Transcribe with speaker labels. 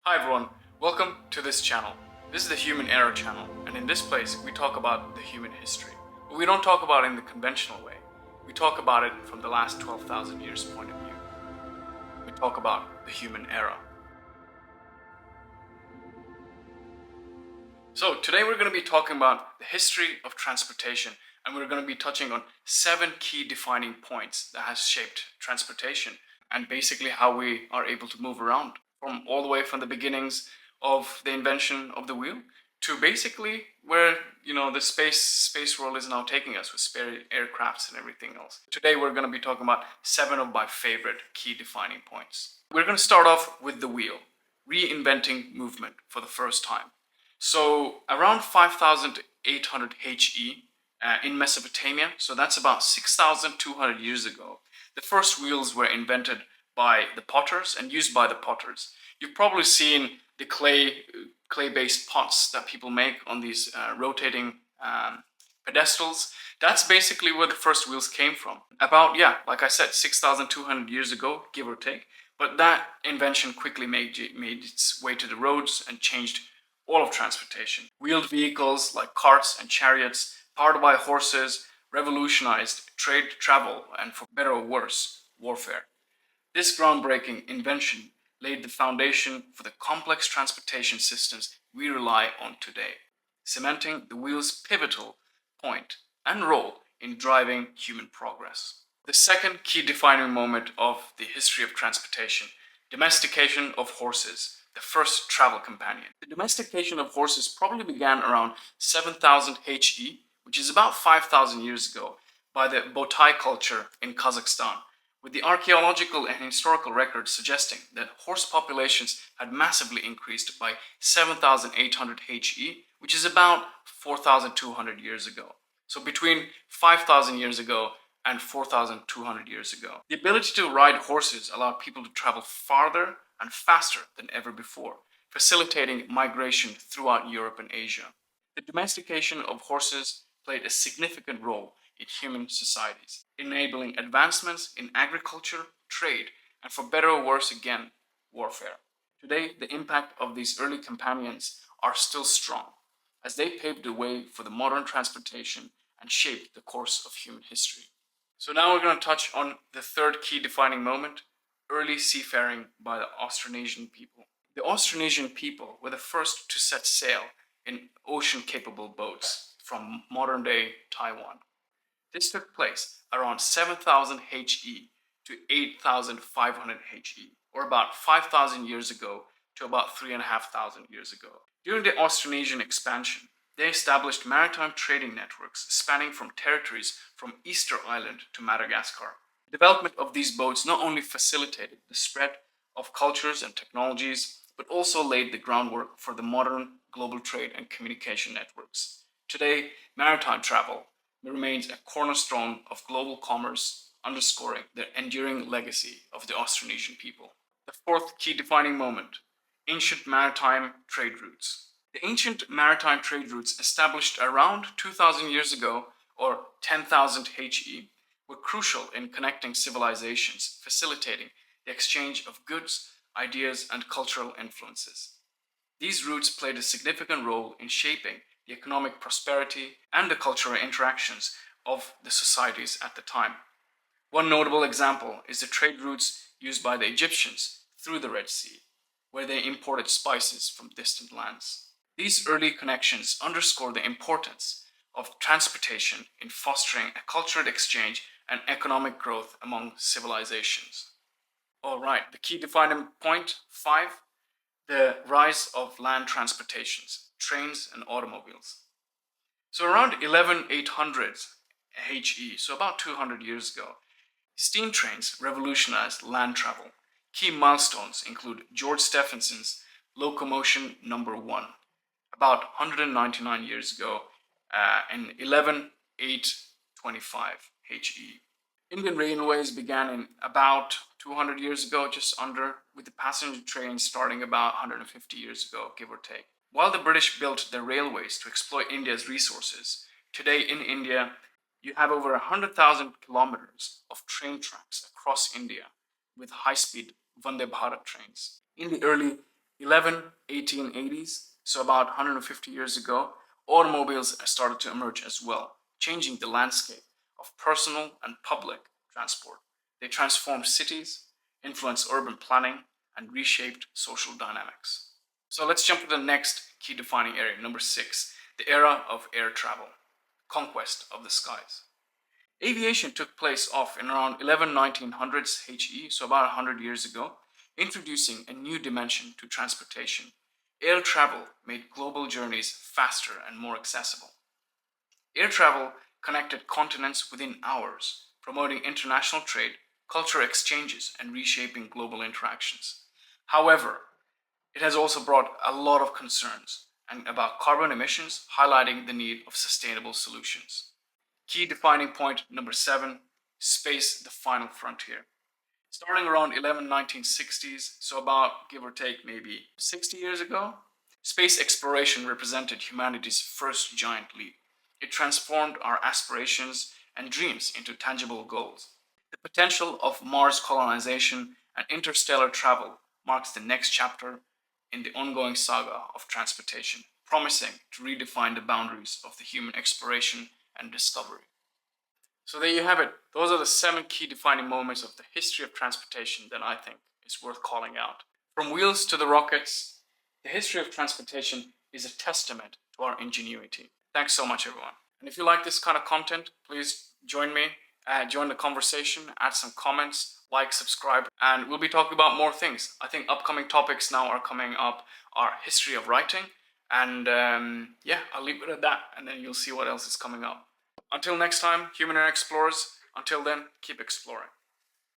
Speaker 1: Hi everyone, welcome to this channel. This is the Human Era channel, and in this place we talk about the human history. But we don't talk about it in the conventional way. We talk about it from the last 12,000 years point of view. We talk about the human era. So today we're going to be talking about the history of transportation, and we're going to be touching on 7 key defining points that has shaped transportation and basically how we are able to move around from all the way from the beginnings of the invention of the wheel to basically where the space world is now taking us with spare aircrafts and everything else. Today we're going to be talking about 7 of my favorite key defining points. We're going to start off with the wheel, reinventing movement for the first time. So around 5800 HE in Mesopotamia, so that's about 6,200 years ago, the first wheels were invented by the potters and used by the potters. You've probably seen the clay-based pots that people make on these rotating pedestals. That's basically where the first wheels came from. About, like I said, 6,200 years ago, give or take. But that invention quickly made its way to the roads and changed all of transportation. Wheeled vehicles like carts and chariots, powered by horses, revolutionized trade, travel, and for better or worse, warfare. This groundbreaking invention laid the foundation for the complex transportation systems we rely on today, cementing the wheel's pivotal point and role in driving human progress. The second key defining moment of the history of transportation, domestication of horses, the first travel companion. The domestication of horses probably began around 7000 HE, which is about 5,000 years ago, by the Botai culture in Kazakhstan, with the archaeological and historical records suggesting that horse populations had massively increased by 7,800 HE, which is about 4,200 years ago. So between 5,000 years ago and 4,200 years ago. The ability to ride horses allowed people to travel farther and faster than ever before, facilitating migration throughout Europe and Asia. The domestication of horses played a significant role in human societies, enabling advancements in agriculture, trade, and for better or worse again, warfare. Today, the impact of these early companions are still strong, as they paved the way for the modern transportation and shaped the course of human history. So now we're going to touch on the third key defining moment, early seafaring by the Austronesian people. The Austronesian people were the first to set sail in ocean-capable boats from modern-day Taiwan. This took place around 7,000 HE to 8,500 HE, or about 5,000 years ago to about 3,500 years ago. During the Austronesian expansion, they established maritime trading networks spanning from territories from Easter Island to Madagascar. The development of these boats not only facilitated the spread of cultures and technologies, but also laid the groundwork for the modern global trade and communication networks. Today, maritime travel remains a cornerstone of global commerce, underscoring the enduring legacy of the Austronesian people. The fourth key defining moment, ancient maritime trade routes. The ancient maritime trade routes established around 2,000 years ago, or 10,000 HE, were crucial in connecting civilizations, facilitating the exchange of goods, ideas, and cultural influences. These routes played a significant role in shaping the economic prosperity and the cultural interactions of the societies at the time. One notable example is the trade routes used by the Egyptians through the Red Sea, where they imported spices from distant lands. These early connections underscore the importance of transportation in fostering a cultural exchange and economic growth among civilizations. All right, the key defining point 5, the rise of land transportations, trains and automobiles. So around 11800s HE, so about 200 years ago, steam trains revolutionized land travel. Key milestones include George Stephenson's locomotion number 1, about 199 years ago, in 11825 HE. Indian railways began in about 200 years ago, just under, with the passenger trains starting about 150 years ago, give or take. While the British built their railways to exploit India's resources, today in India, you have over 100,000 kilometers of train tracks across India with high-speed Vande Bharat trains. In the early 1880s, so about 150 years ago, automobiles started to emerge as well, changing the landscape of personal and public transport. They transformed cities, influenced urban planning, and reshaped social dynamics. So let's jump to the next key defining area, number 6, the era of air travel, conquest of the skies. Aviation took place off in around 1900s HE, so about 100 years ago, introducing a new dimension to transportation. Air travel made global journeys faster and more accessible. Air travel connected continents within hours, promoting international trade, cultural exchanges, and reshaping global interactions. However, it has also brought a lot of concerns and about carbon emissions, highlighting the need of sustainable solutions. Key defining point number 7, space, the final frontier. Starting around 1960s, so about give or take maybe 60 years ago, space exploration represented humanity's first giant leap. It transformed our aspirations and dreams into tangible goals. The potential of Mars colonization and interstellar travel marks the next chapter in the ongoing saga of transportation, promising to redefine the boundaries of the human exploration and discovery. So there you have it. Those are the 7 key defining moments of the history of transportation that I think is worth calling out. From wheels to the rockets, the history of transportation is a testament to our ingenuity. Thanks so much, everyone. And if you like this kind of content, please join me, join the conversation, add some comments, like, subscribe, and we'll be talking about more things. I think upcoming topics now are coming up are history of writing, and yeah, I'll leave it at that, and then you'll see what else is coming up. Until next time, human and explorers, until then, keep exploring.